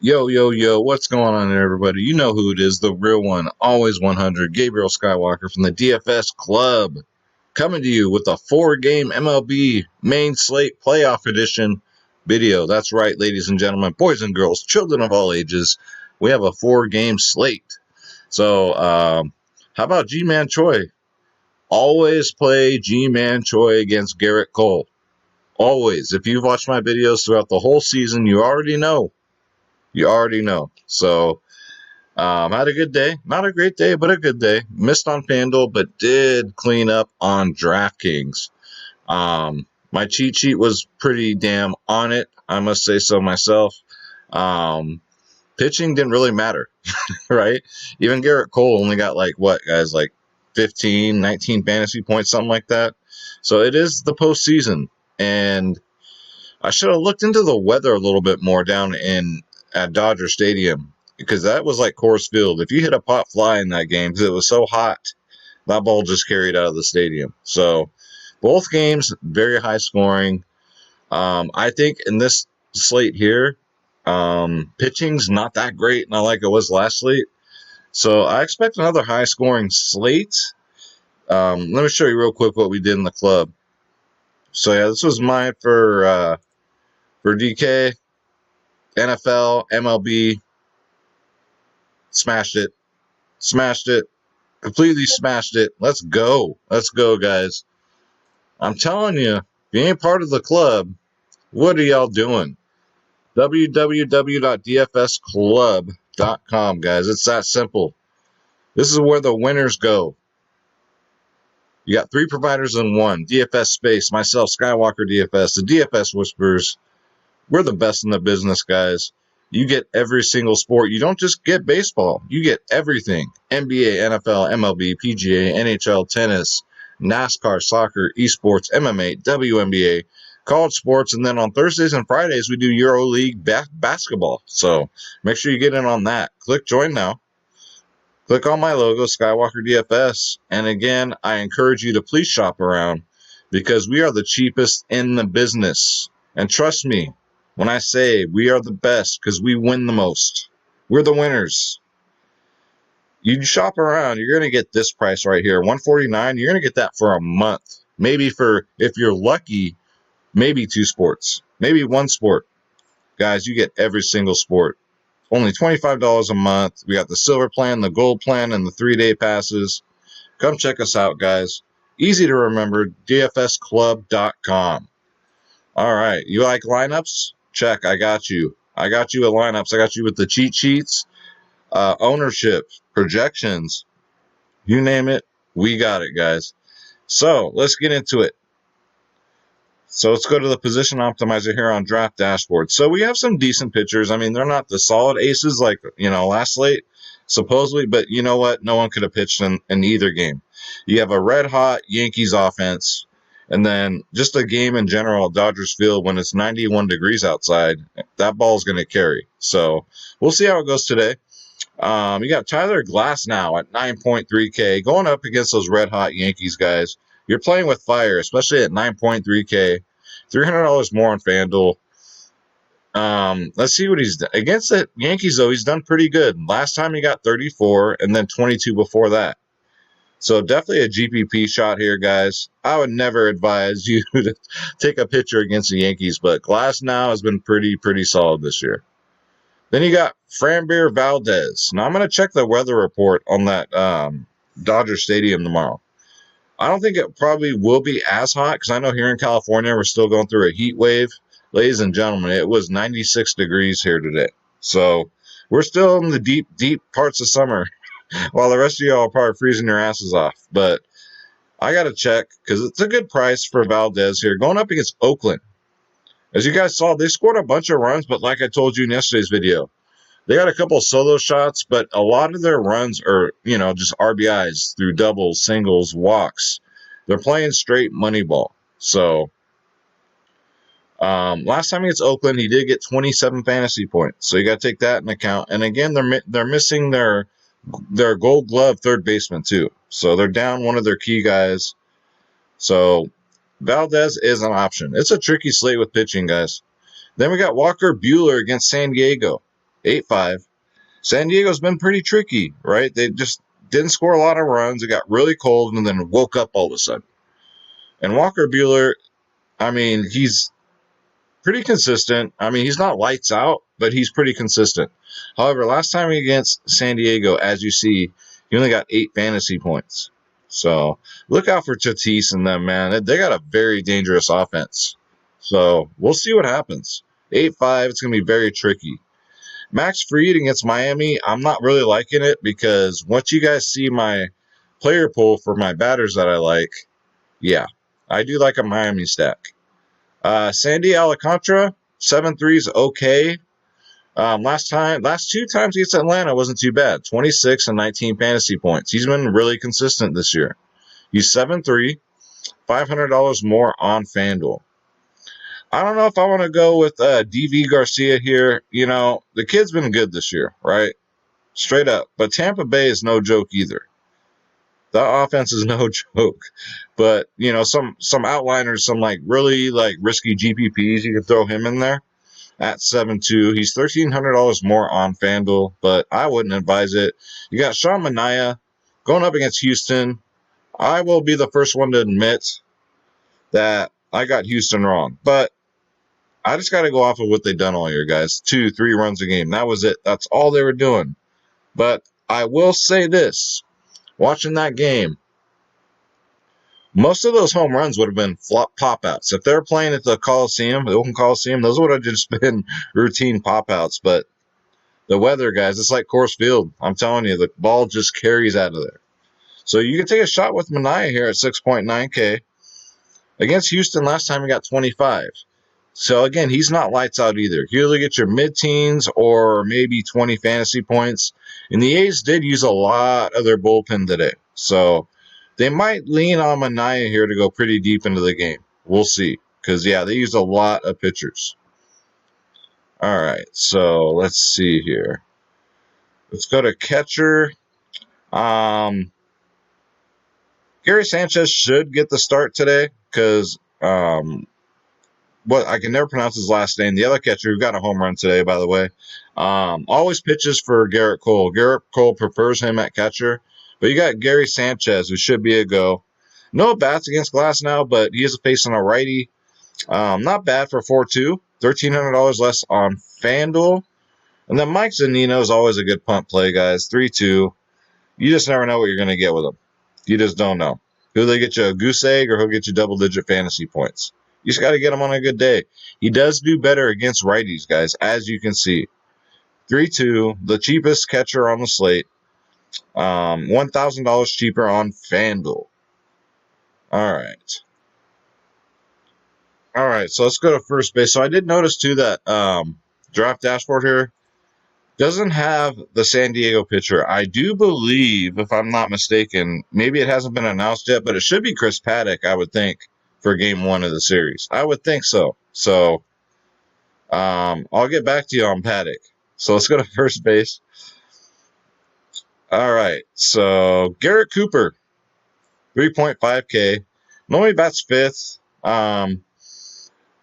Yo, yo, yo, what's going on there, everybody? You know who it is, the real one, always 100, Gabriel Skywalker from the DFS Club, coming to you with a four-game MLB main slate playoff edition video. That's right, ladies and gentlemen, boys and girls, children of all ages, we have a four-game slate. So, how about G-Man Choi? Always play G-Man Choi against Garrett Cole. Always. If you've watched my videos throughout the whole season, you already know. So, had a good day. Not a great day, but a good day. Missed on FanDuel, but did clean up on DraftKings. My cheat sheet was pretty damn on it. I must say so myself. Pitching didn't really matter, right? Even Garrett Cole only got like 15, 19 fantasy points, something like that. So it is the postseason, and I should have looked into the weather a little bit more down at Dodger Stadium, because that was like Coors Field. If you hit a pop fly in that game, because it was so hot, that ball just carried out of the stadium. So both games very high scoring. I think in this slate here, pitching's not that great, not like it was last slate. So I expect another high scoring slate. Let me show you real quick what we did in the club. So yeah, this was mine for DK, NFL, MLB. Smashed it, completely smashed it. Let's go, guys. I'm telling you, if you ain't part of the club, what are y'all doing? www.dfsclub.com, guys. It's that simple. This is where the winners go. You got three providers in one. DFS Space, myself, Skywalker DFS, the DFS Whispers. We're the best in the business, guys. You get every single sport. You don't just get baseball. You get everything. NBA, NFL, MLB, PGA, NHL, tennis, NASCAR, soccer, esports, MMA, WNBA, college sports, and then on Thursdays and Fridays, we do EuroLeague basketball. So make sure you get in on that. Click join now. Click on my logo, Skywalker DFS. And again, I encourage you to please shop around, because we are the cheapest in the business. And trust me when I say we are the best, because we win the most. We're the winners. You shop around, you're going to get this price right here, $149. You're going to get that for a month. Maybe for, if you're lucky, maybe two sports, maybe one sport. Guys, you get every single sport. Only $25 a month. We got the silver plan, the gold plan, and the 3-day passes. Come check us out, guys. Easy to remember, dfsclub.com. All right. You like lineups? Check. I got you. I got you at lineups. I got you with the cheat sheets, ownership, projections. You name it, we got it, guys. So let's get into it. So let's go to the position optimizer here on Draft Dashboard. So we have some decent pitchers. I mean, they're not the solid aces like, last slate, supposedly, but you know what? No one could have pitched in either game. You have a red-hot Yankees offense, and then just a game in general at Dodgers Field when it's 91 degrees outside. That ball's going to carry. So we'll see how it goes today. You got Tyler Glass now at 9.3K going up against those red-hot Yankees guys. You're playing with fire, especially at 9.3K. $300 more on FanDuel. Let's see what he's done. Against the Yankees, though, he's done pretty good. Last time he got 34 and then 22 before that. So definitely a GPP shot here, guys. I would never advise you to take a pitcher against the Yankees, but Glass now has been pretty solid this year. Then you got Framber Valdez. Now I'm going to check the weather report on that Dodger Stadium tomorrow. I don't think it probably will be as hot, because I know here in California we're still going through a heat wave. Ladies and gentlemen, it was 96 degrees here today. So we're still in the deep parts of summer, while the rest of y'all are probably freezing your asses off. But I got to check, because it's a good price for Valdez here, going up against Oakland. As you guys saw, they scored a bunch of runs, but like I told you in yesterday's video, they got a couple of solo shots, but a lot of their runs are, just RBIs through doubles, singles, walks. They're playing straight money ball. So last time against Oakland, he did get 27 fantasy points. So you got to take that into account. And again, they're missing their Gold Glove third baseman too. So they're down one of their key guys. So Valdez is an option. It's a tricky slate with pitching, guys. Then we got Walker Buehler against San Diego. 8-5. San Diego's been pretty tricky, right? They just didn't score a lot of runs. It got really cold and then woke up all of a sudden. And Walker Buehler, I mean, he's pretty consistent. I mean, he's not lights out, but he's pretty consistent. However, last time against San Diego, as you see, he only got 8 fantasy points. So look out for Tatis and them, man. They got a very dangerous offense. So we'll see what happens. 8-5, it's going to be very tricky. Max Fried against Miami, I'm not really liking it because once you guys see my player pool for my batters that I like, yeah, I do like a Miami stack. Sandy Alcantara, 7-3 is okay. Last 2 times against Atlanta wasn't too bad. 26 and 19 fantasy points. He's been really consistent this year. He's 7-3, $500 more on FanDuel. I don't know if I want to go with DV Garcia here. You know, the kid's been good this year, right? Straight up. But Tampa Bay is no joke either. The offense is no joke. But, you know, some outliners, some like really like risky GPPs, you can throw him in there at 7-2. He's $1,300 more on FanDuel, but I wouldn't advise it. You got Sean Manaea going up against Houston. I will be the first one to admit that I got Houston wrong, but I just got to go off of what they've done all year, guys. 2-3 runs a game. That was it. That's all they were doing. But I will say this. Watching that game, most of those home runs would have been flop pop-outs. If they're playing at the Coliseum, the Oakland Coliseum, those would have just been routine pop-outs. But the weather, guys, it's like Coors Field. I'm telling you, the ball just carries out of there. So you can take a shot with Manaea here at 6.9K. Against Houston, last time he got 25. So, again, he's not lights out either. He'll either get your mid-teens or maybe 20 fantasy points. And the A's did use a lot of their bullpen today. So, they might lean on Manaea here to go pretty deep into the game. We'll see. Because, yeah, they used a lot of pitchers. All right, so let's see here. Let's go to catcher. Gary Sanchez should get the start today because I can never pronounce his last name. The other catcher who got a home run today, by the way, always pitches for Garrett Cole. Garrett Cole prefers him at catcher. But you got Gary Sanchez, who should be a go. No bats against Glass now, but he is facing a righty. Not bad for 4-2. $1,300 less on FanDuel. And then Mike Zunino is always a good punt play, guys. 3-2. You just never know what you're going to get with him. You just don't know. He'll either get you a goose egg or he'll get you double-digit fantasy points. You just got to get him on a good day. He does do better against righties, guys, as you can see. 3-2, the cheapest catcher on the slate. $1,000 cheaper on FanDuel. All right, so let's go to first base. So I did notice, too, that draft dashboard here doesn't have the San Diego pitcher. I do believe, if I'm not mistaken, maybe it hasn't been announced yet, but it should be Chris Paddock, I would think, for game 1 of the series. I would think so. So I'll get back to you on Paddock. So let's go to first base. All right, so Garrett Cooper, 3.5K. Normally bats 5th.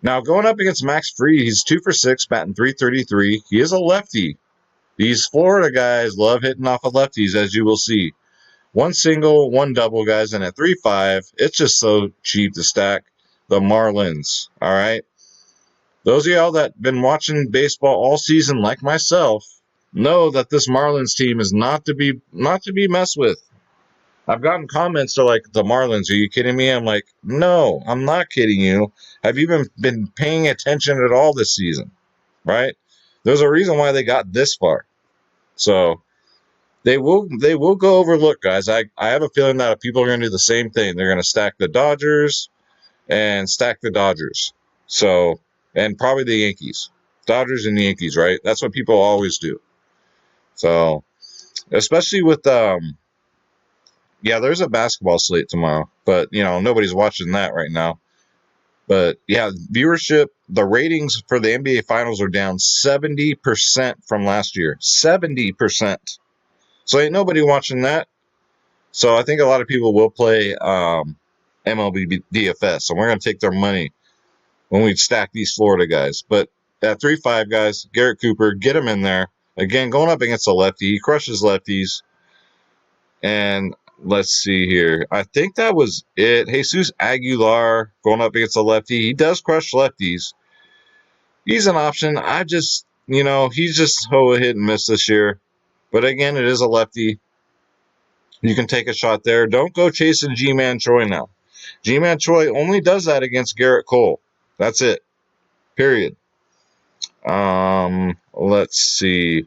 Now going up against Max Fried, he's 2 for 6, batting .333. He is a lefty. These Florida guys love hitting off of lefties, as you will see. 1 single, 1 double, guys, and at 3.5, it's just so cheap to stack the Marlins, all right? Those of y'all that been watching baseball all season like myself know that this Marlins team is not to be messed with. I've gotten comments to like, the Marlins, are you kidding me? I'm like, no, I'm not kidding you. Have you been paying attention at all this season, right? There's a reason why they got this far. So they will go overlooked, guys. I have a feeling that people are going to do the same thing. They're going to stack the Dodgers and stack the Dodgers. So, and probably the Yankees. Dodgers and the Yankees, right? That's what people always do. So, especially with yeah, there's a basketball slate tomorrow, but you know, nobody's watching that right now. But yeah, viewership, the ratings for the NBA Finals are down 70% from last year. 70%. So ain't nobody watching that. So I think a lot of people will play MLB DFS. So we're going to take their money when we stack these Florida guys. But at 3.5, guys, Garrett Cooper, get him in there. Again, going up against a lefty. He crushes lefties. And let's see here. I think that was it. Jesus Aguilar going up against a lefty. He does crush lefties. He's an option. He's just a hit and miss this year. But again, it is a lefty. You can take a shot there. Don't go chasing G-Man Choi now. G-Man Choi only does that against Garrett Cole. That's it. Period. Let's see.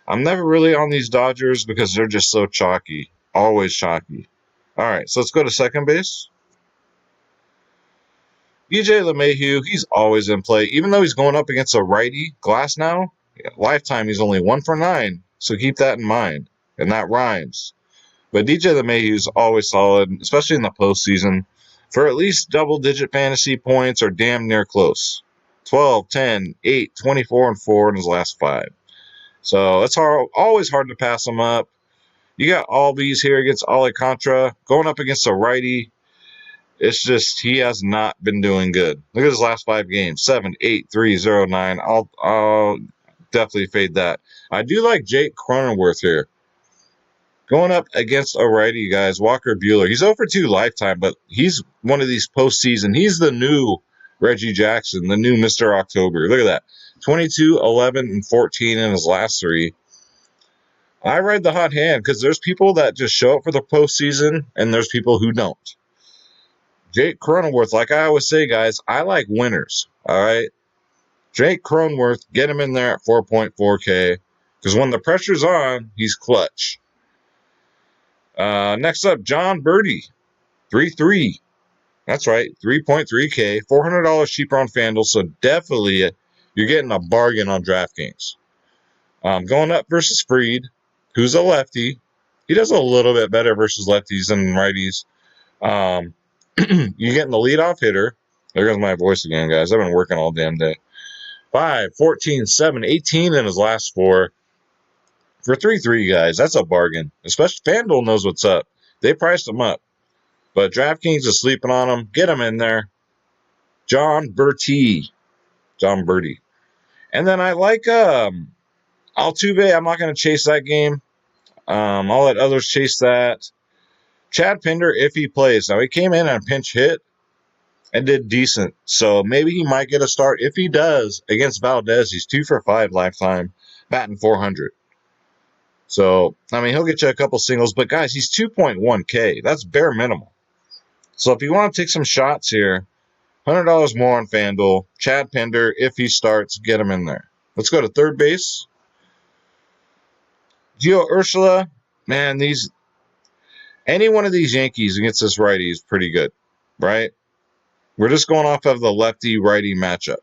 I'm never really on these Dodgers because they're just so chalky. Always chalky. All right, so let's go to second base. DJ LeMahieu, he's always in play. Even though he's going up against a righty, Glass now, lifetime he's only 1 for 9. So keep that in mind. And that rhymes. But DJ LeMahieu is always solid, especially in the postseason, for at least double-digit fantasy points or damn near close. 12, 10, 8, 24, and 4 in his last 5. So it's always hard to pass him up. You got Albies here against Alcantara, going up against a righty. It's just he has not been doing good. Look at his last 5 games: 7, 8, 3, 0, 9. I'll definitely fade that. I do like Jake Cronenworth here. Going up against a righty, guys, Walker Buehler. He's 0 for 2 lifetime, but he's one of these postseason. He's the new Reggie Jackson, the new Mr. October. Look at that. 22, 11, and 14 in his last 3. I ride the hot hand because there's people that just show up for the postseason, and there's people who don't. Jake Cronenworth, like I always say, guys, I like winners, all right? Jake Cronenworth, get him in there at 4.4K because when the pressure's on, he's clutch. Next up, John Birdie, 3.3. That's right, 3.3K, $400 cheaper on FanDuel, so definitely you're getting a bargain on DraftKings. Going up versus Fried, who's a lefty. He does a little bit better versus lefties than righties. You're getting the leadoff hitter. There goes my voice again, guys. I've been working all damn day. 5, 14, 7, 18 in his last 4. For 3.3, guys, that's a bargain. Especially FanDuel knows what's up. They priced him up. But DraftKings is sleeping on him. Get him in there. John Birdie. And then I like Altuve. I'm not going to chase that game. I'll let others chase that. Chad Pinder, if he plays. Now, he came in and pinch hit and did decent. So maybe he might get a start. If he does, against Valdez, he's 2 for 5 lifetime, batting 400. So, he'll get you a couple singles. But, guys, he's 2.1K. That's bare minimum. So if you want to take some shots here, $100 more on FanDuel. Chad Pinder, if he starts, get him in there. Let's go to third base. Gio Urshela, man, any one of these Yankees against this righty is pretty good, right? We're just going off of the lefty-righty matchup.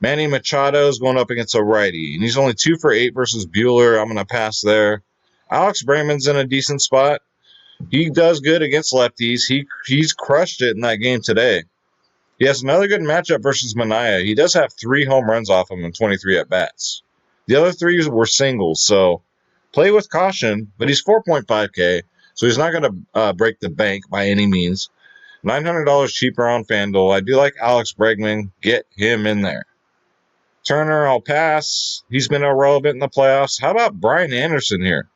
Manny Machado is going up against a righty, and he's only 2 for 8 versus Buehler. I'm going to pass there. Alex Bregman's in a decent spot. He does good against lefties. He's crushed it in that game today. He has another good matchup versus Manaea. He does have 3 home runs off him in 23 at-bats. The other 3 were singles, so play with caution, but he's 4.5K, so he's not going to break the bank by any means. $900 cheaper on FanDuel. I do like Alex Bregman. Get him in there. Turner, I'll pass. He's been irrelevant in the playoffs. How about Brian Anderson here?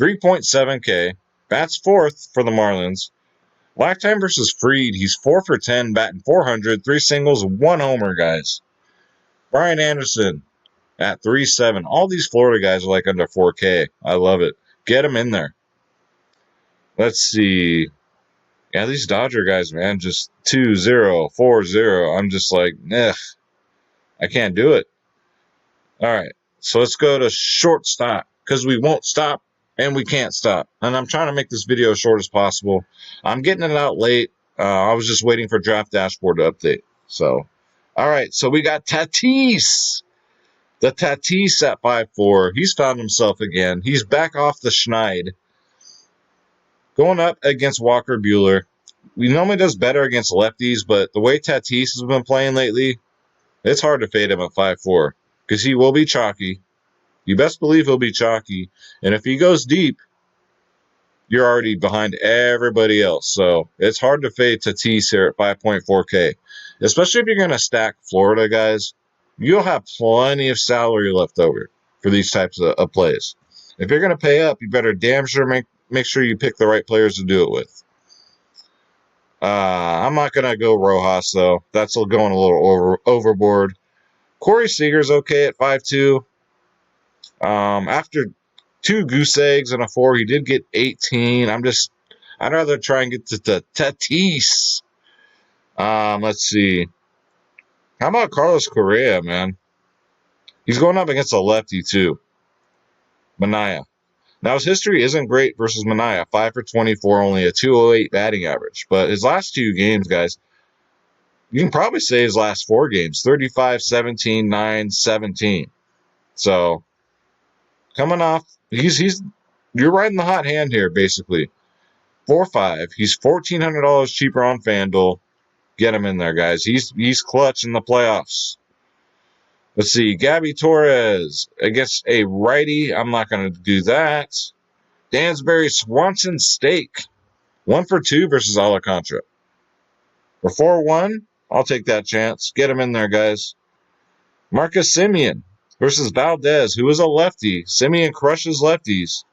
3.7K. Bats 4th for the Marlins. Lifetime versus Fried. He's 4 for 10, batting 400, 3 singles, 1 homer, guys. Brian Anderson at 3.7. All these Florida guys are like under 4K. I love it. Get him in there. Let's see. Yeah, these Dodger guys, man, just 2-0, 4-0. I'm just like, I can't do it. All right, so let's go to shortstop because we won't stop and we can't stop. And I'm trying to make this video as short as possible. I'm getting it out late. I was just waiting for Draft Dashboard to update. So, all right, so we got Tatis. The Tatis at 5.4. He's found himself again. He's back off the schneid. Going up against Walker Buehler. He normally does better against lefties, but the way Tatis has been playing lately, it's hard to fade him at 5.4 because he will be chalky. You best believe he'll be chalky. And if he goes deep, you're already behind everybody else. So it's hard to fade Tatis here at 5.4K, especially if you're going to stack Florida, guys. You'll have plenty of salary left over. for these types of plays. If you're going to pay up, you better damn sure make sure you pick the right players to do it with. I'm not going to go Rojas, though. That's going a little overboard. Corey Seager's okay at 5'2". After 2 goose eggs and a 4, he did get 18. I'd rather try and get to Tatis. Let's see. How about Carlos Correa, man? He's going up against a lefty, too. Manaea. Now, his history isn't great versus Manaea. 5 for 24, only a 208 batting average. But his last 2 games, guys, you can probably say his last 4 games, 35, 17, 9, 17. So, coming off, you're riding the hot hand here, basically. 4-5. He's $1,400 cheaper on FanDuel. Get him in there, guys. He's clutch in the playoffs. Let's see. Gabby Torres against a righty. I'm not going to do that. Dansbury Swanson Steak. 1 for 2 versus Alcantara. For 4-1, I'll take that chance. Get him in there, guys. Marcus Simeon versus Valdez, who is a lefty. Simeon crushes lefties.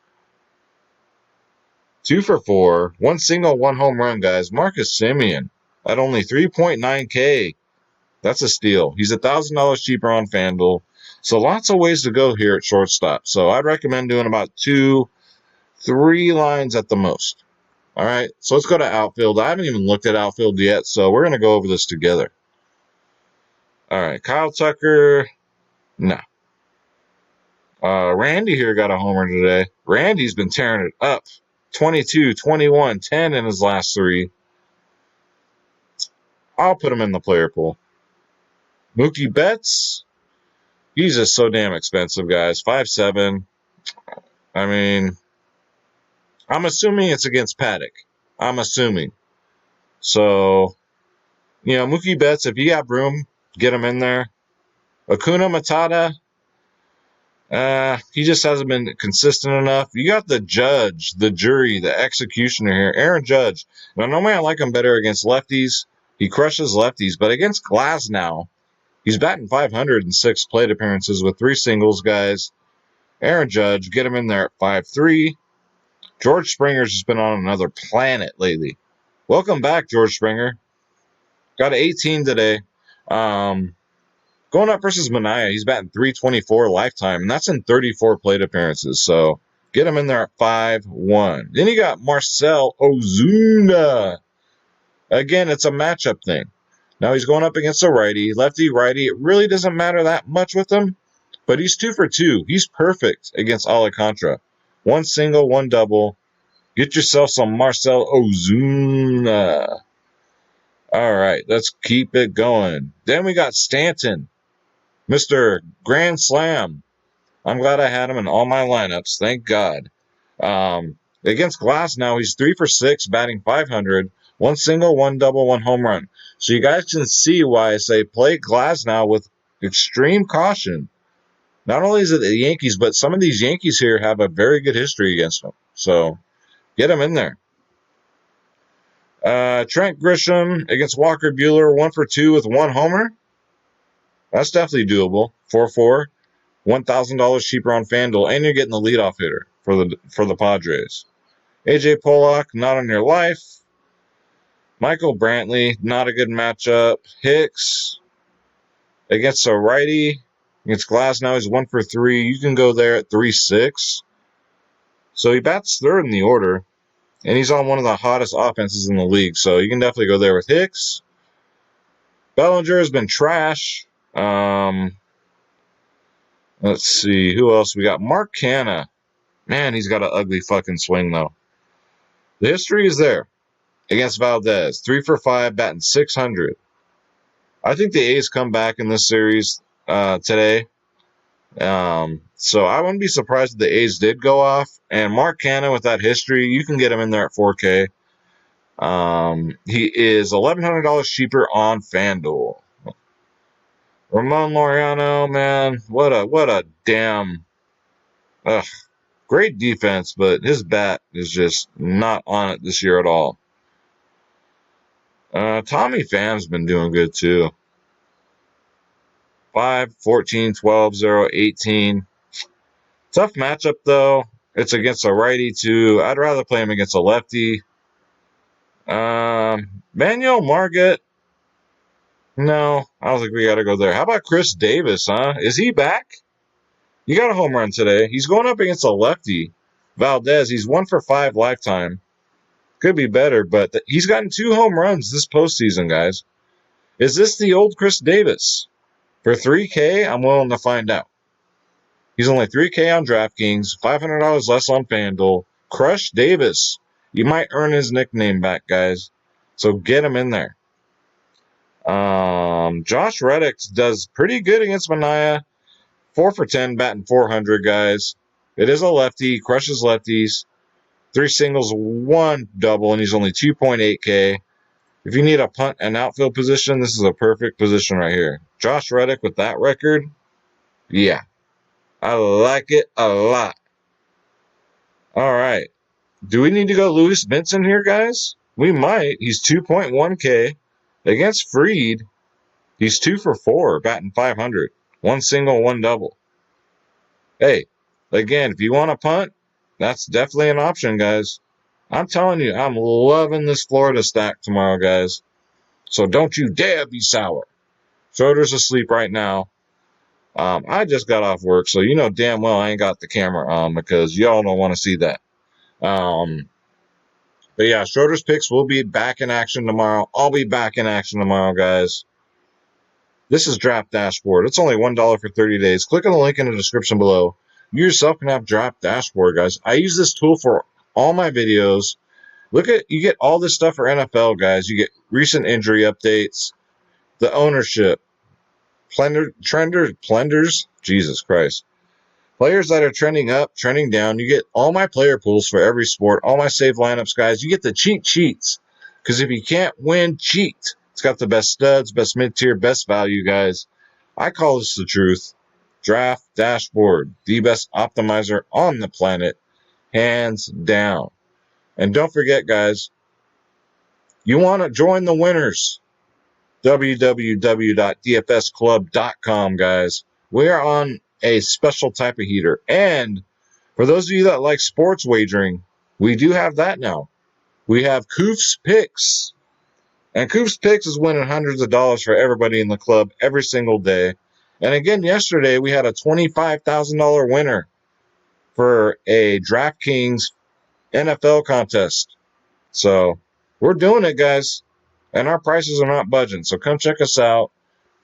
2 for 4. 1 single, 1 home run, guys. Marcus Simeon at only 3.9K. That's a steal. He's $1,000 cheaper on FanDuel. So lots of ways to go here at shortstop. So I'd recommend doing about 2-3 lines at the most. All right, so let's go to outfield. I haven't even looked at outfield yet, so we're going to go over this together. All right, Kyle Tucker, no. Randy here got a homer today. Randy's been tearing it up. 22, 21, 10 in his last 3. I'll put him in the player pool. Mookie Betts, he's just so damn expensive, guys. 5'7". I mean, I'm assuming it's against Paddock. I'm assuming. So, Mookie Betts, if you got room, get him in there. Acuna Matata, he just hasn't been consistent enough. You got the judge, the jury, the executioner here, Aaron Judge. Now, normally I like him better against lefties. He crushes lefties, but against Glasnow, he's batting 506 plate appearances with 3 singles, guys. Aaron Judge, get him in there at 5'3". George Springer's just been on another planet lately. Welcome back, George Springer. Got an 18 today. Going up versus Manaea, he's batting 324 lifetime, and that's in 34 plate appearances. So get him in there at 5-1. Then you got Marcel Ozuna. Again, it's a matchup thing. Now he's going up against a righty, lefty, righty. It really doesn't matter that much with him, but he's 2 for 2. He's perfect against Alcantara. 1 single, 1 double. Get yourself some Marcel Ozuna. All right, let's keep it going. Then we got Stanton. Mr. Grand Slam. I'm glad I had him in all my lineups. Thank God. Against Glasnow, he's 3 for 6, batting 500. 1 single, 1 double, 1 home run. So you guys can see why I say play Glasnow with extreme caution. Not only is it the Yankees, but some of these Yankees here have a very good history against him. So get him in there. Trent Grisham against Walker Buehler, 1 for 2 with 1 homer. That's definitely doable. 4-4, $1,000 cheaper on FanDuel, and you're getting the leadoff hitter for the Padres. AJ Pollock, not on your life. Michael Brantley, not a good matchup. Hicks against a righty. Against Glasnow, he's 1 for 3. You can go there at 3-6. So he bats 3rd in the order, and he's on one of the hottest offenses in the league. So you can definitely go there with Hicks. Bellinger has been trash. Let's see, who else we got? Mark Canha. Man, he's got an ugly fucking swing, though. The history is there against Valdez. 3 for 5, batting 600. I think the A's come back in this series today. So I wouldn't be surprised if the A's did go off. And Mark Canha, with that history, you can get him in there at 4K. He is $1,100 cheaper on FanDuel. Ramon Laureano, man, what a damn great defense, but his bat is just not on it this year at all. Tommy Pham's been doing good too. 5, 14, 12, 0, 18. Tough matchup, though. It's against a righty, too. I'd rather play him against a lefty. Manuel Marget. No, I don't think we got to go there. How about Chris Davis, huh? Is he back? You got a home run today. He's going up against a lefty. Valdez, he's 1 for 5 lifetime. Could be better, but he's gotten 2 home runs this postseason, guys. Is this the old Chris Davis? For $3K, I'm willing to find out. He's only $3K on DraftKings, $500 less on FanDuel. Crush Davis. You might earn his nickname back, guys. So get him in there. Josh Reddick does pretty good against Mania. 4 for 10, batting 400, guys. It is a lefty, crushes lefties. 3 singles, 1 double, and he's only 2.8K. If you need a punt and outfield position, this is a perfect position right here. Josh Reddick with that record, yeah. I like it a lot. All right. Do we need to go Lewis Benson here, guys? We might. He's 2.1K. Against Freed, he's 2 for 4, batting 500. 1 single, 1 double. Hey, again, if you want to punt, that's definitely an option, guys. I'm telling you, I'm loving this Florida stack tomorrow, guys. So don't you dare be sour. Schroeder's asleep right now. I just got off work, so you know damn well I ain't got the camera on because y'all don't want to see that. But yeah, Schroeder's picks will be back in action tomorrow. I'll be back in action tomorrow, guys. This is Draft Dashboard. It's only $1 for 30 days. Click on the link in the description below. You yourself can have Draft Dashboard, guys. I use this tool for all my videos. You get all this stuff for NFL, guys. You get recent injury updates, the ownership, plenders, Jesus Christ. Players that are trending up, trending down. You get all my player pools for every sport, all my save lineups, guys. You get the cheat sheets. Because if you can't win, cheat. It's got the best studs, best mid-tier, best value, guys. I call this the truth. Draft Dashboard, the best optimizer on the planet, hands down. And don't forget, guys, you want to join the winners. www.dfsclub.com, guys. We are on a special type of heater. And for those of you that like sports wagering, we do have that now. We have Koof's Picks. And Koof's Picks is winning hundreds of dollars for everybody in the club every single day. And again, yesterday we had a $25,000 winner for a DraftKings NFL contest. So we're doing it, guys. And our prices are not budging. So come check us out.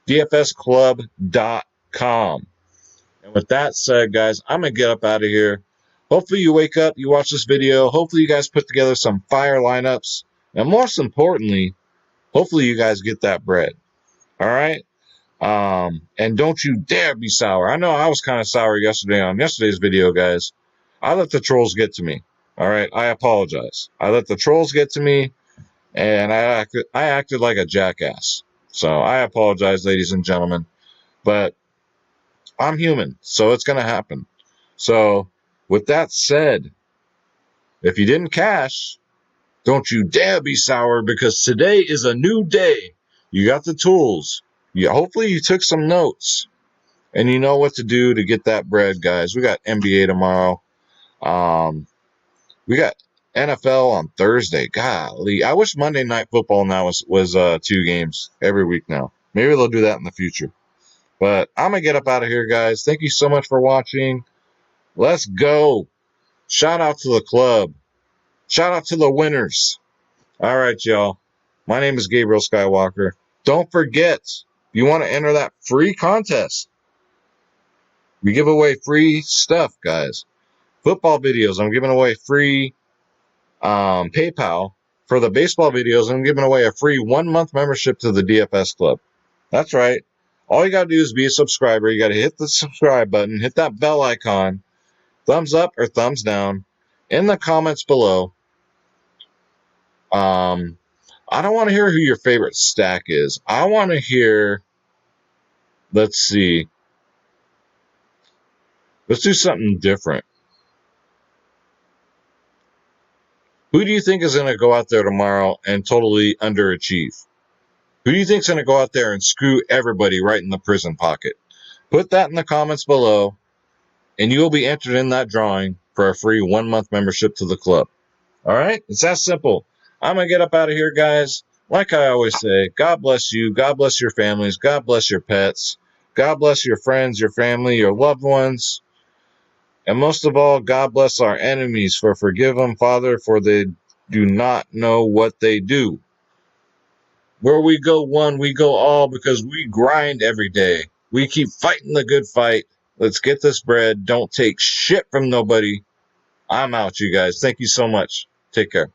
DFSclub.com. And with that said, guys, I'm going to get up out of here. Hopefully you wake up, you watch this video. Hopefully you guys put together some fire lineups. And most importantly, hopefully you guys get that bread. All right? And don't you dare be sour. I know I was kind of sour yesterday on yesterday's video, guys. I let the trolls get to me. All right? I apologize. I let the trolls get to me, and I acted like a jackass. So I apologize, ladies and gentlemen. But I'm human, so it's going to happen. So with that said, if you didn't cash, don't you dare be sour because today is a new day. You got the tools. Hopefully you took some notes and you know what to do to get that bread, guys. We got NBA tomorrow. We got NFL on Thursday. Golly, I wish Monday Night Football now was 2 games every week now. Maybe they'll do that in the future. But I'm going to get up out of here, guys. Thank you so much for watching. Let's go. Shout out to the club. Shout out to the winners. All right, y'all. My name is Gabriel Skywalker. Don't forget, you want to enter that free contest. We give away free stuff, guys. Football videos, I'm giving away free PayPal. For the baseball videos, I'm giving away a free 1-month membership to the DFS Club. That's right. All you got to do is be a subscriber. You got to hit the subscribe button, hit that bell icon, thumbs up or thumbs down in the comments below. I don't want to hear who your favorite stack is. I want to hear, let's see. Let's do something different. Who do you think is going to go out there tomorrow and totally underachieve? Who do you think is going to go out there and screw everybody right in the prison pocket? Put that in the comments below. and you will be entered in that drawing for a free 1-month membership to the club. All right? It's that simple. I'm going to get up out of here, guys. Like I always say, God bless you. God bless your families. God bless your pets. God bless your friends, your family, your loved ones. And most of all, God bless our enemies, for forgive them, Father, for they do not know what they do. Where we go one, we go all, because we grind every day. We keep fighting the good fight. Let's get this bread. Don't take shit from nobody. I'm out, you guys. Thank you so much. Take care.